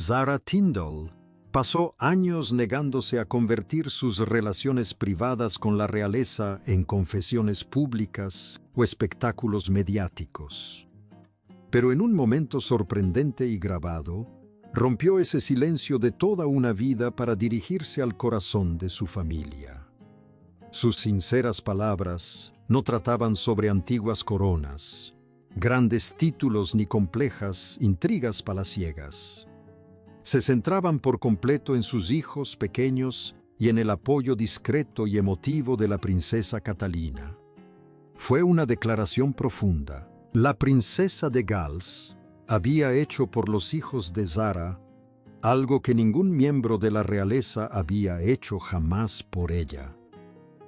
Zara Tindall pasó años negándose a convertir sus relaciones privadas con la realeza en confesiones públicas o espectáculos mediáticos. Pero en un momento sorprendente y grabado, rompió ese silencio de toda una vida para dirigirse al corazón de su familia. Sus sinceras palabras no trataban sobre antiguas coronas, grandes títulos ni complejas intrigas palaciegas. Se centraban por completo en sus hijos pequeños y en el apoyo discreto y emotivo de la princesa Catalina. Fue una declaración profunda. La princesa de Gales había hecho por los hijos de Zara algo que ningún miembro de la realeza había hecho jamás por ella.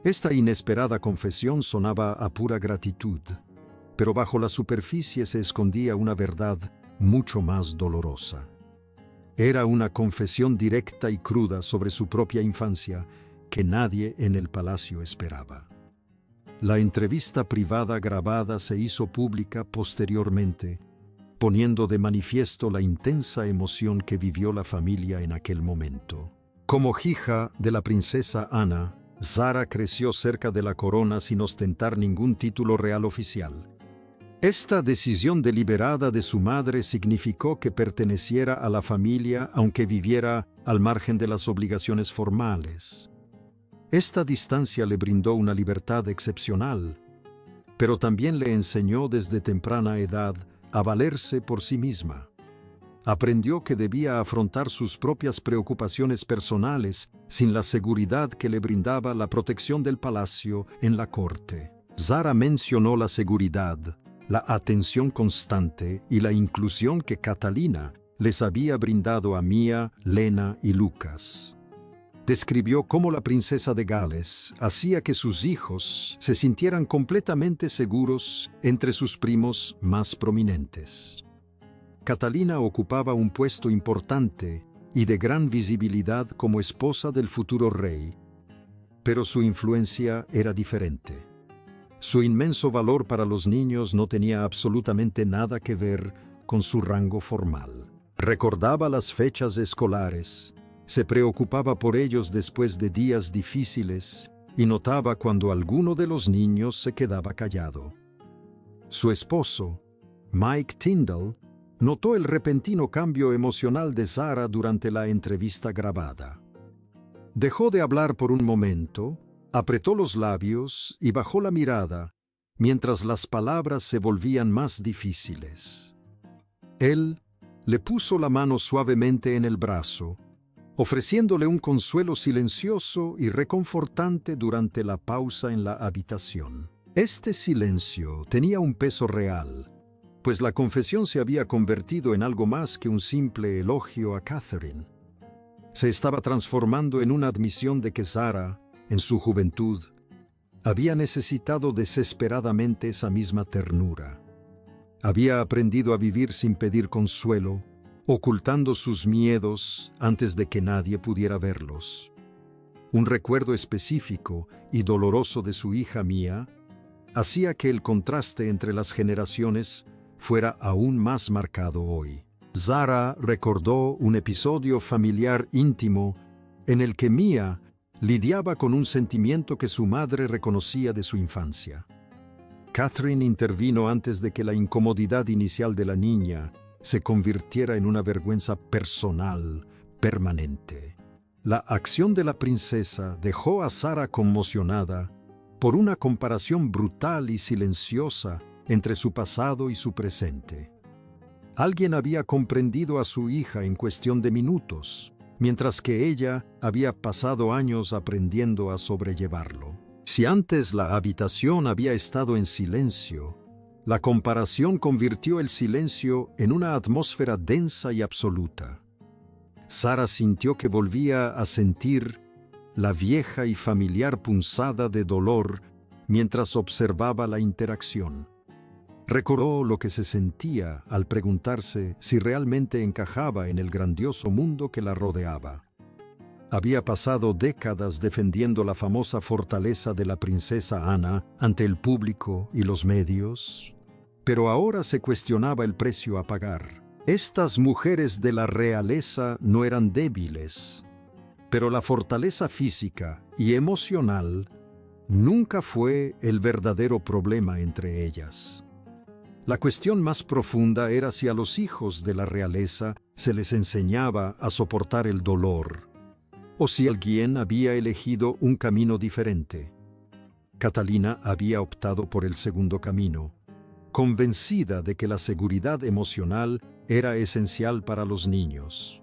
Esta inesperada confesión sonaba a pura gratitud, pero bajo la superficie se escondía una verdad mucho más dolorosa. Era una confesión directa y cruda sobre su propia infancia que nadie en el palacio esperaba. La entrevista privada grabada se hizo pública posteriormente, poniendo de manifiesto la intensa emoción que vivió la familia en aquel momento. Como hija de la princesa Ana, Zara creció cerca de la corona sin ostentar ningún título real oficial. Esta decisión deliberada de su madre significó que perteneciera a la familia aunque viviera al margen de las obligaciones formales. Esta distancia le brindó una libertad excepcional, pero también le enseñó desde temprana edad a valerse por sí misma. Aprendió que debía afrontar sus propias preocupaciones personales sin la seguridad que le brindaba la protección del palacio en la corte. Zara mencionó la seguridad, la atención constante y la inclusión que Catalina les había brindado a Mia, Lena y Lucas. Describió cómo la princesa de Gales hacía que sus hijos se sintieran completamente seguros entre sus primos más prominentes. Catalina ocupaba un puesto importante y de gran visibilidad como esposa del futuro rey, pero su influencia era diferente. Su inmenso valor para los niños no tenía absolutamente nada que ver con su rango formal. Recordaba las fechas escolares, se preocupaba por ellos después de días difíciles y notaba cuando alguno de los niños se quedaba callado. Su esposo, Mike Tindall, notó el repentino cambio emocional de Zara durante la entrevista grabada. Dejó de hablar por un momento, apretó los labios y bajó la mirada, mientras las palabras se volvían más difíciles. Él le puso la mano suavemente en el brazo, ofreciéndole un consuelo silencioso y reconfortante durante la pausa en la habitación. Este silencio tenía un peso real, pues la confesión se había convertido en algo más que un simple elogio a Catherine. Se estaba transformando en una admisión de que Zara, en su juventud, había necesitado desesperadamente esa misma ternura. Había aprendido a vivir sin pedir consuelo, ocultando sus miedos antes de que nadie pudiera verlos. Un recuerdo específico y doloroso de su hija Mia hacía que el contraste entre las generaciones fuera aún más marcado hoy. Zara recordó un episodio familiar íntimo en el que Mia lidiaba con un sentimiento que su madre reconocía de su infancia. Catherine intervino antes de que la incomodidad inicial de la niña se convirtiera en una vergüenza personal permanente. La acción de la princesa dejó a Zara conmocionada por una comparación brutal y silenciosa entre su pasado y su presente. Alguien había comprendido a su hija en cuestión de minutos, mientras que ella había pasado años aprendiendo a sobrellevarlo. Si antes la habitación había estado en silencio, la comparación convirtió el silencio en una atmósfera densa y absoluta. Zara sintió que volvía a sentir la vieja y familiar punzada de dolor mientras observaba la interacción. Recordó lo que se sentía al preguntarse si realmente encajaba en el grandioso mundo que la rodeaba. Había pasado décadas defendiendo la famosa fortaleza de la princesa Ana ante el público y los medios, pero ahora se cuestionaba el precio a pagar. Estas mujeres de la realeza no eran débiles, pero la fortaleza física y emocional nunca fue el verdadero problema entre ellas. La cuestión más profunda era si a los hijos de la realeza se les enseñaba a soportar el dolor, o si alguien había elegido un camino diferente. Catalina había optado por el segundo camino, convencida de que la seguridad emocional era esencial para los niños.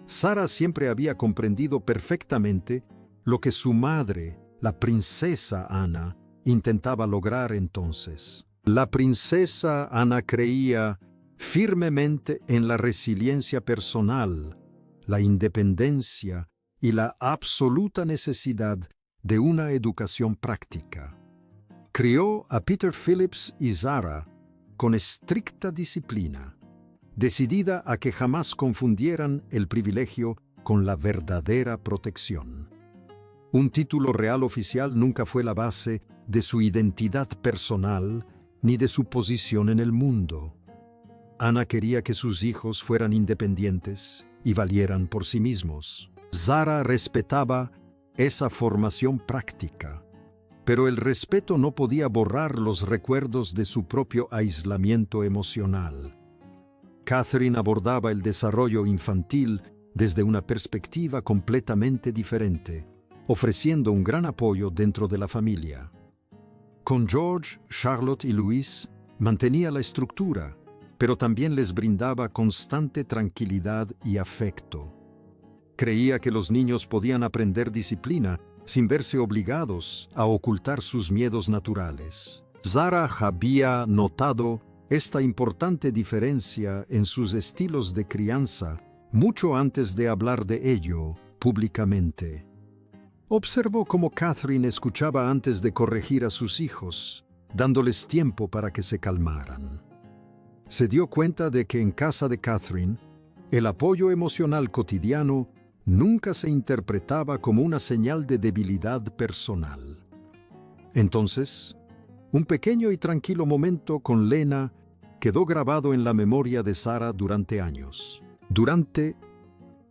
Sara siempre había comprendido perfectamente lo que su madre, la princesa Ana, intentaba lograr entonces. La princesa Ana creía firmemente en la resiliencia personal, la independencia y la absoluta necesidad de una educación práctica. Crió a Peter Phillips y Zara con estricta disciplina, decidida a que jamás confundieran el privilegio con la verdadera protección. Un título real oficial nunca fue la base de su identidad personal ni de su posición en el mundo. Ana quería que sus hijos fueran independientes y valieran por sí mismos. Zara respetaba esa formación práctica, pero el respeto no podía borrar los recuerdos de su propio aislamiento emocional. Catherine abordaba el desarrollo infantil desde una perspectiva completamente diferente, ofreciendo un gran apoyo dentro de la familia. Con George, Charlotte y Louise mantenía la estructura, pero también les brindaba constante tranquilidad y afecto. Creía que los niños podían aprender disciplina sin verse obligados a ocultar sus miedos naturales. Zara había notado esta importante diferencia en sus estilos de crianza mucho antes de hablar de ello públicamente. Observó cómo Catherine escuchaba antes de corregir a sus hijos, dándoles tiempo para que se calmaran. Se dio cuenta de que en casa de Catherine, el apoyo emocional cotidiano nunca se interpretaba como una señal de debilidad personal. Entonces, un pequeño y tranquilo momento con Lena quedó grabado en la memoria de Sara durante años. Durante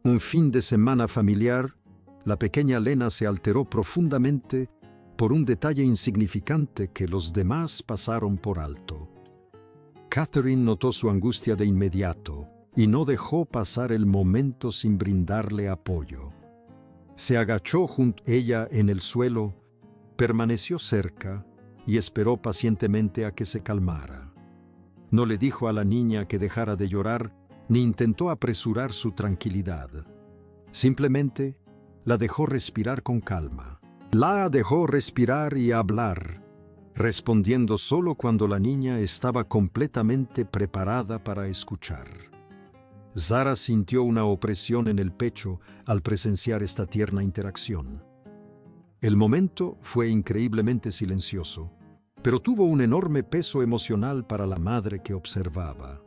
un fin de semana familiar, la pequeña Lena se alteró profundamente por un detalle insignificante que los demás pasaron por alto. Catherine notó su angustia de inmediato y no dejó pasar el momento sin brindarle apoyo. Se agachó junto a ella en el suelo, permaneció cerca y esperó pacientemente a que se calmara. No le dijo a la niña que dejara de llorar ni intentó apresurar su tranquilidad. Simplemente la dejó respirar con calma. La dejó respirar y hablar, respondiendo solo cuando la niña estaba completamente preparada para escuchar. Zara sintió una opresión en el pecho al presenciar esta tierna interacción. El momento fue increíblemente silencioso, pero tuvo un enorme peso emocional para la madre que observaba.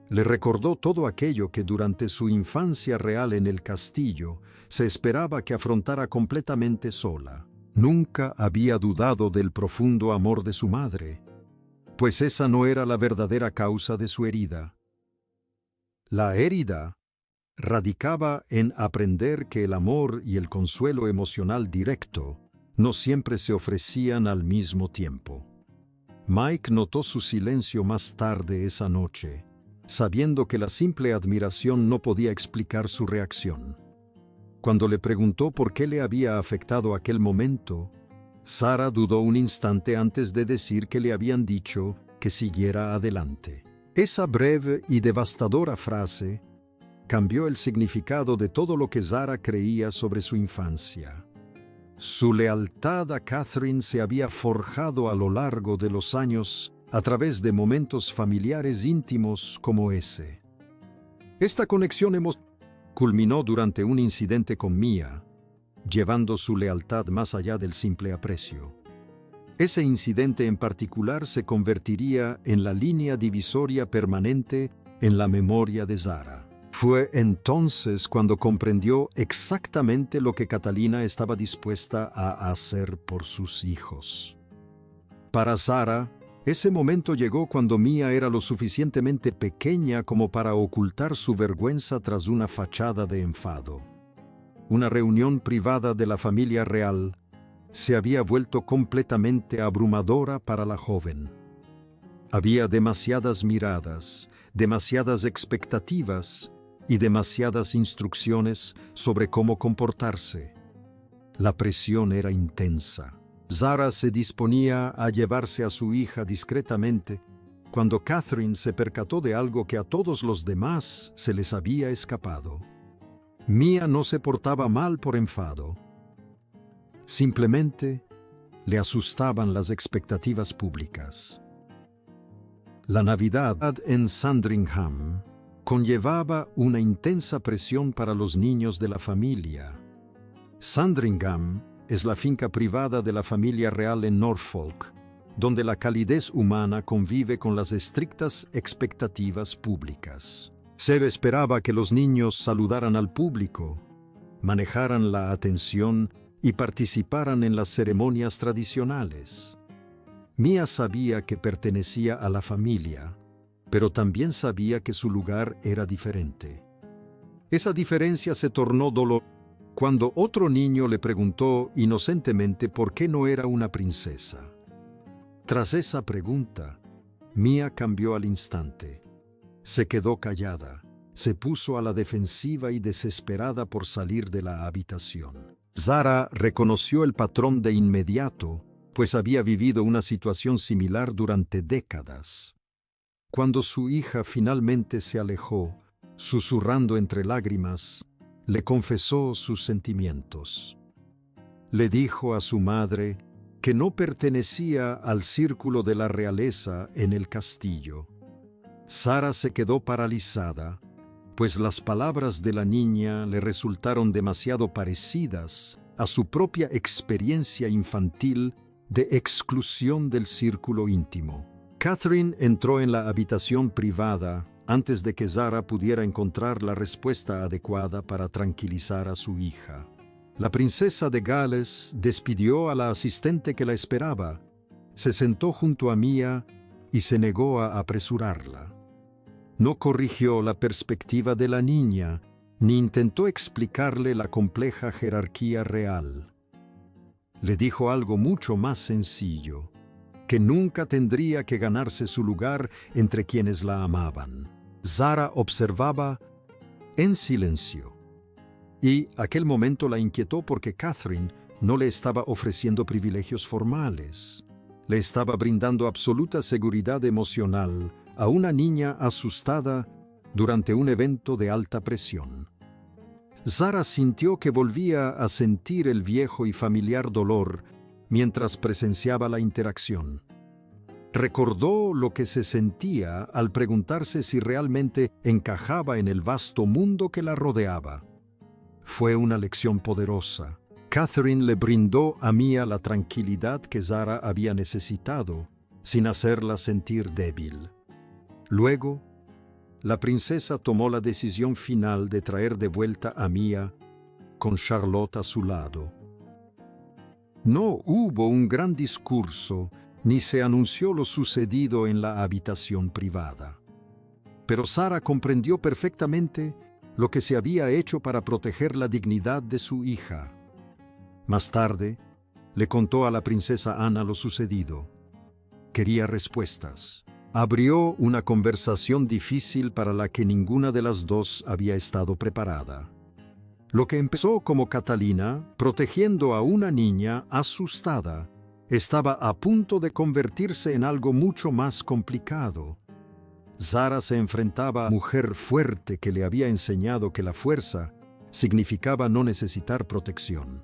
Le recordó todo aquello que durante su infancia real en el castillo se esperaba que afrontara completamente sola. Nunca había dudado del profundo amor de su madre, pues esa no era la verdadera causa de su herida. La herida radicaba en aprender que el amor y el consuelo emocional directo no siempre se ofrecían al mismo tiempo. Mike notó su silencio más tarde esa noche, sabiendo que la simple admiración no podía explicar su reacción. Cuando le preguntó por qué le había afectado aquel momento, Sara dudó un instante antes de decir que le habían dicho que siguiera adelante. Esa breve y devastadora frase cambió el significado de todo lo que Zara creía sobre su infancia. Su lealtad a Catherine se había forjado a lo largo de los años a través de momentos familiares íntimos como ese. Esta conexión culminó durante un incidente con Mia, llevando su lealtad más allá del simple aprecio. Ese incidente en particular se convertiría en la línea divisoria permanente en la memoria de Zara. Fue entonces cuando comprendió exactamente lo que Catalina estaba dispuesta a hacer por sus hijos. Para Zara, Ese momento llegó cuando Mia era lo suficientemente pequeña como para ocultar su vergüenza tras una fachada de enfado. Una reunión privada de la familia real se había vuelto completamente abrumadora para la joven. Había demasiadas miradas, demasiadas expectativas y demasiadas instrucciones sobre cómo comportarse. La presión era intensa. Zara se disponía a llevarse a su hija discretamente cuando Catherine se percató de algo que a todos los demás se les había escapado. Mia no se portaba mal por enfado. Simplemente le asustaban las expectativas públicas. La Navidad en Sandringham conllevaba una intensa presión para los niños de la familia. Sandringham es la finca privada de la familia real en Norfolk, donde la calidez humana convive con las estrictas expectativas públicas. Se esperaba que los niños saludaran al público, manejaran la atención y participaran en las ceremonias tradicionales. Mia sabía que pertenecía a la familia, pero también sabía que su lugar era diferente. Esa diferencia se tornó dolorosa cuando otro niño le preguntó inocentemente por qué no era una princesa. Tras esa pregunta, Mia cambió al instante. Se quedó callada, se puso a la defensiva y desesperada por salir de la habitación. Zara reconoció el patrón de inmediato, pues había vivido una situación similar durante décadas. Cuando su hija finalmente se alejó, susurrando entre lágrimas, le confesó sus sentimientos. Le dijo a su madre que no pertenecía al círculo de la realeza en el castillo. Zara se quedó paralizada, pues las palabras de la niña le resultaron demasiado parecidas a su propia experiencia infantil de exclusión del círculo íntimo. Catherine entró en la habitación privada antes de que Zara pudiera encontrar la respuesta adecuada para tranquilizar a su hija. La princesa de Gales despidió a la asistente que la esperaba, se sentó junto a Mia y se negó a apresurarla. No corrigió la perspectiva de la niña, ni intentó explicarle la compleja jerarquía real. Le dijo algo mucho más sencillo, que nunca tendría que ganarse su lugar entre quienes la amaban. Zara observaba en silencio, y aquel momento la inquietó porque Catherine no le estaba ofreciendo privilegios formales. Le estaba brindando absoluta seguridad emocional a una niña asustada durante un evento de alta presión. Zara sintió que volvía a sentir el viejo y familiar dolor mientras presenciaba la interacción. Recordó lo que se sentía al preguntarse si realmente encajaba en el vasto mundo que la rodeaba. Fue una lección poderosa. Catherine le brindó a Mia la tranquilidad que Zara había necesitado, sin hacerla sentir débil. Luego, la princesa tomó la decisión final de traer de vuelta a Mia con Charlotte a su lado. No hubo un gran discurso, ni se anunció lo sucedido en la habitación privada. Pero Zara comprendió perfectamente lo que se había hecho para proteger la dignidad de su hija. Más tarde, le contó a la princesa Ana lo sucedido. Quería respuestas. Abrió una conversación difícil para la que ninguna de las dos había estado preparada. Lo que empezó como Catalina, protegiendo a una niña asustada, estaba a punto de convertirse en algo mucho más complicado. Zara se enfrentaba a una mujer fuerte que le había enseñado que la fuerza significaba no necesitar protección.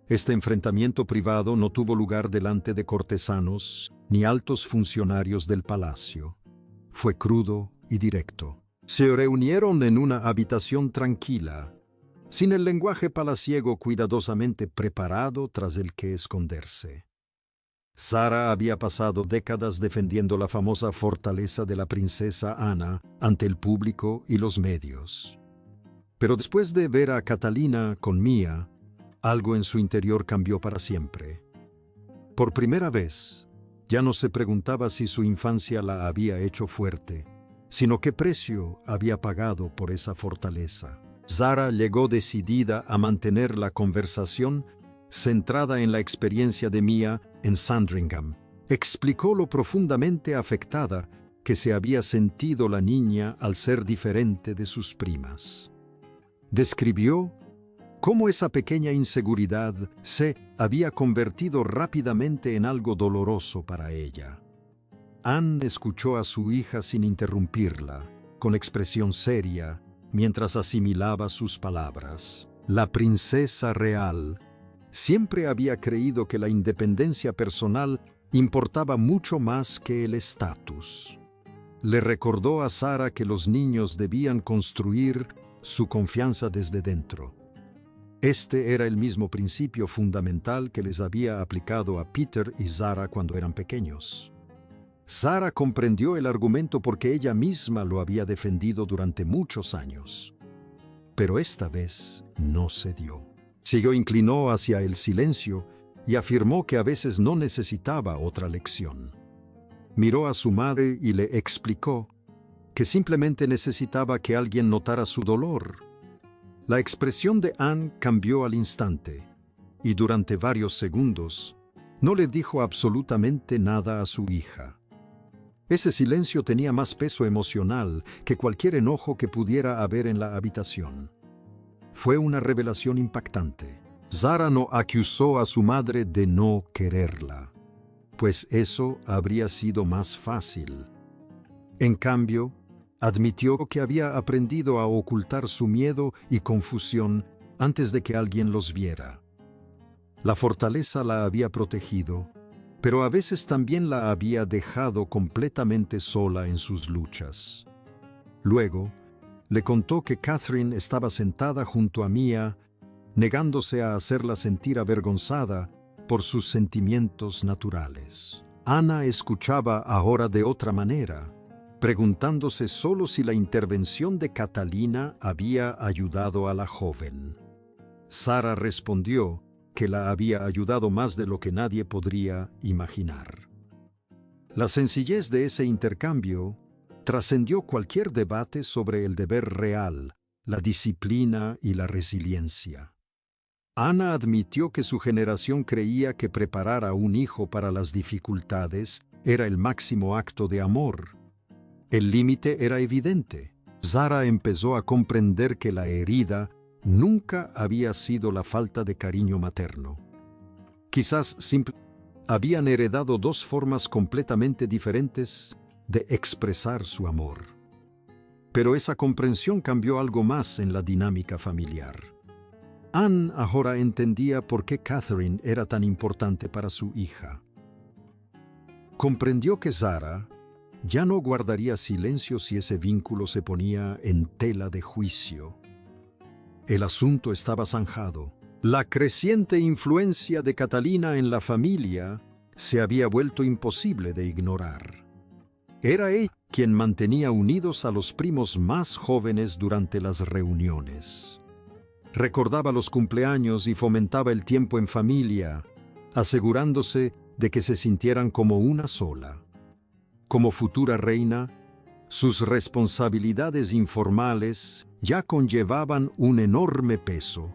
Este enfrentamiento privado no tuvo lugar delante de cortesanos ni altos funcionarios del palacio. Fue crudo y directo. Se reunieron en una habitación tranquila, sin el lenguaje palaciego cuidadosamente preparado tras el que esconderse. Zara había pasado décadas defendiendo la famosa fortaleza de la princesa Ana ante el público y los medios. Pero después de ver a Catalina con Mia, algo en su interior cambió para siempre. Por primera vez, Ya no se preguntaba si su infancia la había hecho fuerte, sino qué precio había pagado por esa fortaleza. Zara llegó decidida a mantener la conversación centrada en la experiencia de Mia en Sandringham. Explicó lo profundamente afectada que se había sentido la niña al ser diferente de sus primas. Describió cómo esa pequeña inseguridad se había convertido rápidamente en algo doloroso para ella. Anne escuchó a su hija sin interrumpirla, con expresión seria, mientras asimilaba sus palabras. La princesa real siempre había creído que la independencia personal importaba mucho más que el estatus. Le recordó a Zara que los niños debían construir su confianza desde dentro. Este era el mismo principio fundamental que les había aplicado a Peter y Zara cuando eran pequeños. Zara comprendió el argumento porque ella misma lo había defendido durante muchos años. Pero esta vez no cedió. Siguió inclinó hacia el silencio y afirmó que a veces no necesitaba otra lección. Miró a su madre y le explicó que simplemente necesitaba que alguien notara su dolor. La expresión de Anne cambió al instante, y durante varios segundos no le dijo absolutamente nada a su hija. Ese silencio tenía más peso emocional que cualquier enojo que pudiera haber en la habitación. Fue una revelación impactante. Zara no acusó a su madre de no quererla, pues eso habría sido más fácil. En cambio, admitió que había aprendido a ocultar su miedo y confusión antes de que alguien los viera. La fortaleza la había protegido, pero a veces también la había dejado completamente sola en sus luchas. Luego, le contó que Catherine estaba sentada junto a Mia, negándose a hacerla sentir avergonzada por sus sentimientos naturales. Ana escuchaba ahora de otra manera, preguntándose solo si la intervención de Catalina había ayudado a la joven. Zara respondió que la había ayudado más de lo que nadie podría imaginar. La sencillez de ese intercambio trascendió cualquier debate sobre el deber real, la disciplina y la resiliencia. Ana admitió que su generación creía que preparar a un hijo para las dificultades era el máximo acto de amor. El límite era evidente. Zara empezó a comprender que la herida nunca había sido la falta de cariño materno. Quizás habían heredado dos formas completamente diferentes de expresar su amor. Pero esa comprensión cambió algo más en la dinámica familiar. Anne ahora entendía por qué Catherine era tan importante para su hija. Comprendió que Zara ya no guardaría silencio si ese vínculo se ponía en tela de juicio. El asunto estaba zanjado. La creciente influencia de Catalina en la familia se había vuelto imposible de ignorar. Era ella quien mantenía unidos a los primos más jóvenes durante las reuniones. Recordaba los cumpleaños y fomentaba el tiempo en familia, asegurándose de que se sintieran como una sola. Como futura reina, sus responsabilidades informales ya conllevaban un enorme peso,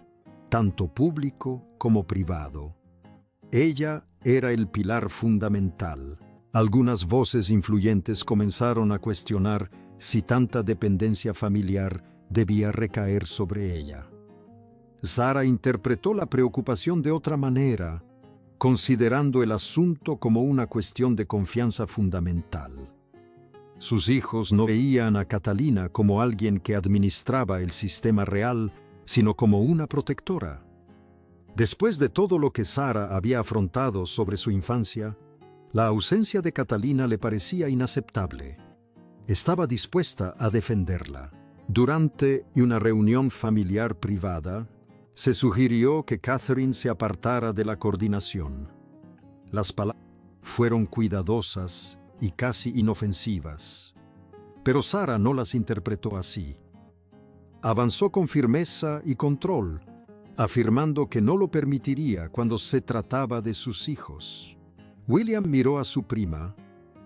tanto público como privado. Ella era el pilar fundamental. Algunas voces influyentes comenzaron a cuestionar si tanta dependencia familiar debía recaer sobre ella. Zara interpretó la preocupación de otra manera, considerando el asunto como una cuestión de confianza fundamental. Sus hijos no veían a Catalina como alguien que administraba el sistema real, sino como una protectora. Después de todo lo que Zara había afrontado sobre su infancia, la ausencia de Catalina le parecía inaceptable. Estaba dispuesta a defenderla. Durante una reunión familiar privada, se sugirió que Catherine se apartara de la coordinación. Las palabras fueron cuidadosas y casi inofensivas, pero Zara no las interpretó así. Avanzó con firmeza y control, afirmando que no lo permitiría cuando se trataba de sus hijos. William miró a su prima,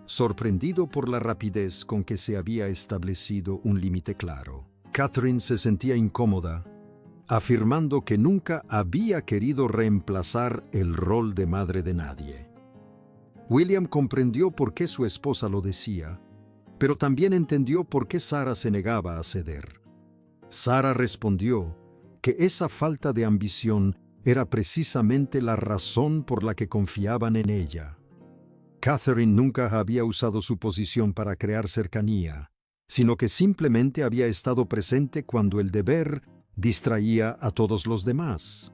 sorprendido por la rapidez con que se había establecido un límite claro. Catherine se sentía incómoda, afirmando que nunca había querido reemplazar el rol de madre de nadie. William comprendió por qué su esposa lo decía, pero también entendió por qué Sarah se negaba a ceder. Sarah respondió que esa falta de ambición era precisamente la razón por la que confiaban en ella. Catherine nunca había usado su posición para crear cercanía, sino que simplemente había estado presente cuando el deber distraía a todos los demás.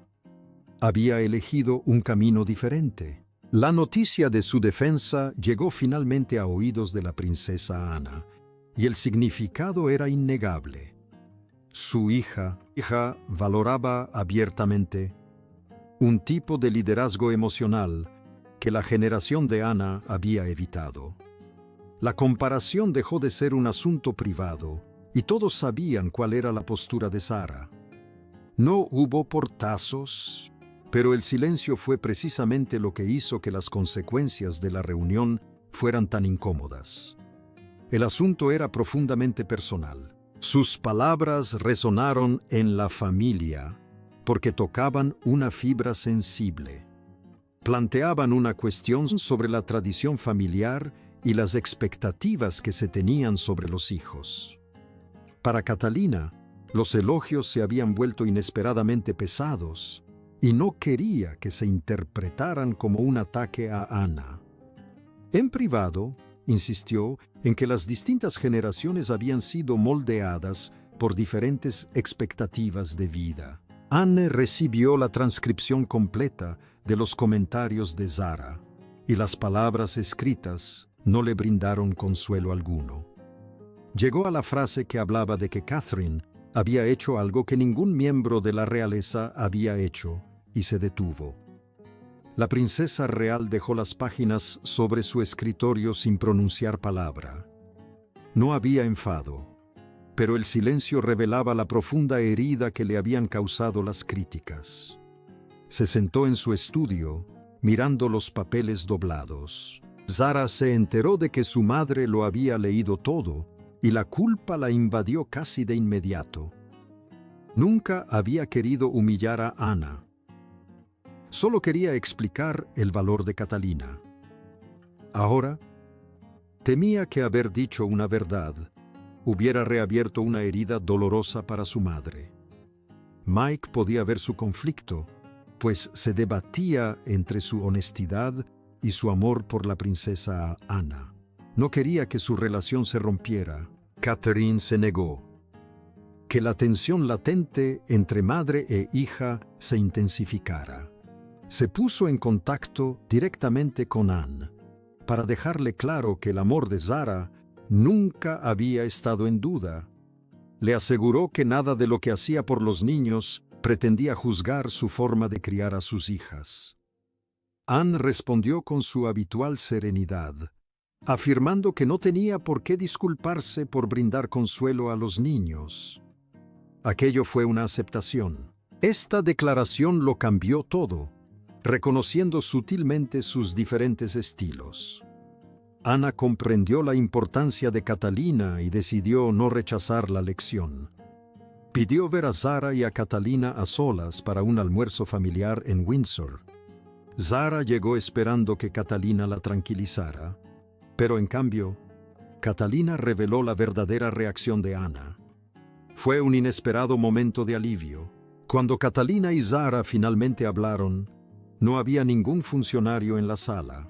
Había elegido un camino diferente. La noticia de su defensa llegó finalmente a oídos de la princesa Ana, y el significado era innegable. Su hija valoraba abiertamente un tipo de liderazgo emocional que la generación de Ana había evitado. La comparación dejó de ser un asunto privado, y todos sabían cuál era la postura de Sarah. No hubo portazos, pero el silencio fue precisamente lo que hizo que las consecuencias de la reunión fueran tan incómodas. El asunto era profundamente personal. Sus palabras resonaron en la familia porque tocaban una fibra sensible. Planteaban una cuestión sobre la tradición familiar y las expectativas que se tenían sobre los hijos. Para Catalina, los elogios se habían vuelto inesperadamente pesados y no quería que se interpretaran como un ataque a Ana. En privado, insistió en que las distintas generaciones habían sido moldeadas por diferentes expectativas de vida. Anne recibió la transcripción completa de los comentarios de Sarah, y las palabras escritas no le brindaron consuelo alguno. Llegó a la frase que hablaba de que Catherine había hecho algo que ningún miembro de la realeza había hecho, y se detuvo. La princesa real dejó las páginas sobre su escritorio sin pronunciar palabra. No había enfado, pero el silencio revelaba la profunda herida que le habían causado las críticas. Se sentó en su estudio, mirando los papeles doblados. Sarah se enteró de que su madre lo había leído todo, y la culpa la invadió casi de inmediato. Nunca había querido humillar a Ana. Solo quería explicar el valor de Catalina. Ahora, temía que haber dicho una verdad hubiera reabierto una herida dolorosa para su madre. Mike podía ver su conflicto, pues se debatía entre su honestidad y su amor por la princesa Ana. No quería que su relación se rompiera. Catherine se negó. Que la tensión latente entre madre e hija se intensificara. Se puso en contacto directamente con Anne, para dejarle claro que el amor de Sarah nunca había estado en duda. Le aseguró que nada de lo que hacía por los niños pretendía juzgar su forma de criar a sus hijas. Anne respondió con su habitual serenidad, afirmando que no tenía por qué disculparse por brindar consuelo a los niños. Aquello fue una aceptación. Esta declaración lo cambió todo, reconociendo sutilmente sus diferentes estilos. Ana comprendió la importancia de Catalina y decidió no rechazar la lección. Pidió ver a Sarah y a Catalina a solas para un almuerzo familiar en Windsor. Sarah llegó esperando que Catalina la tranquilizara, pero en cambio, Catalina reveló la verdadera reacción de Ana. Fue un inesperado momento de alivio. Cuando Catalina y Sarah finalmente hablaron, no había ningún funcionario en la sala.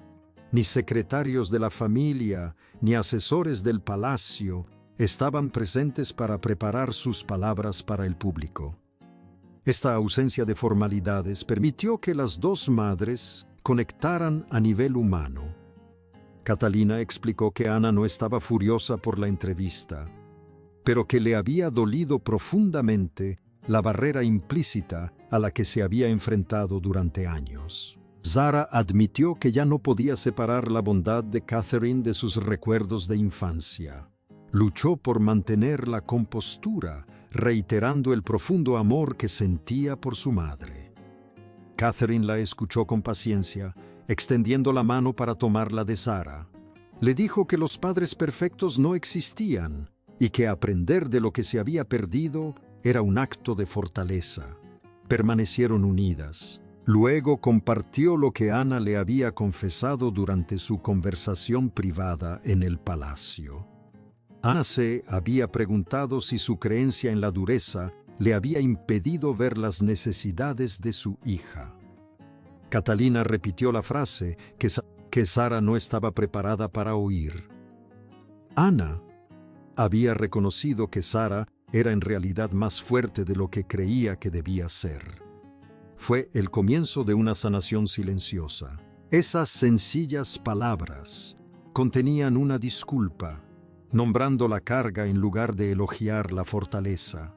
Ni secretarios de la familia, ni asesores del palacio estaban presentes para preparar sus palabras para el público. Esta ausencia de formalidades permitió que las dos madres conectaran a nivel humano. Catalina explicó que Ana no estaba furiosa por la entrevista, pero que le había dolido profundamente la barrera implícita a la que se había enfrentado durante años. Sarah admitió que ya no podía separar la bondad de Catherine de sus recuerdos de infancia. Luchó por mantener la compostura, reiterando el profundo amor que sentía por su madre. Catherine la escuchó con paciencia, extendiendo la mano para tomarla de Sara. Le dijo que los padres perfectos no existían y que aprender de lo que se había perdido era un acto de fortaleza. Permanecieron unidas. Luego compartió lo que Ana le había confesado durante su conversación privada en el palacio. Ana se había preguntado si su creencia en la dureza le había impedido ver las necesidades de su hija. Catalina repitió la frase que Sara no estaba preparada para oír. Ana había reconocido que Sara era en realidad más fuerte de lo que creía que debía ser. Fue el comienzo de una sanación silenciosa. Esas sencillas palabras contenían una disculpa, nombrando la carga en lugar de elogiar la fortaleza.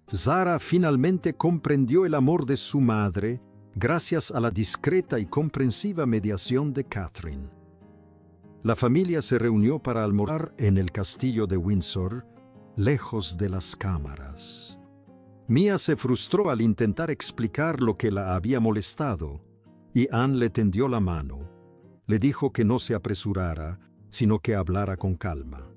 Sara finalmente comprendió el amor de su madre gracias a la discreta y comprensiva mediación de Catherine. La familia se reunió para almorzar en el castillo de Windsor, lejos de las cámaras. Mia se frustró al intentar explicar lo que la había molestado, y Anne le tendió la mano. Le dijo que no se apresurara, sino que hablara con calma.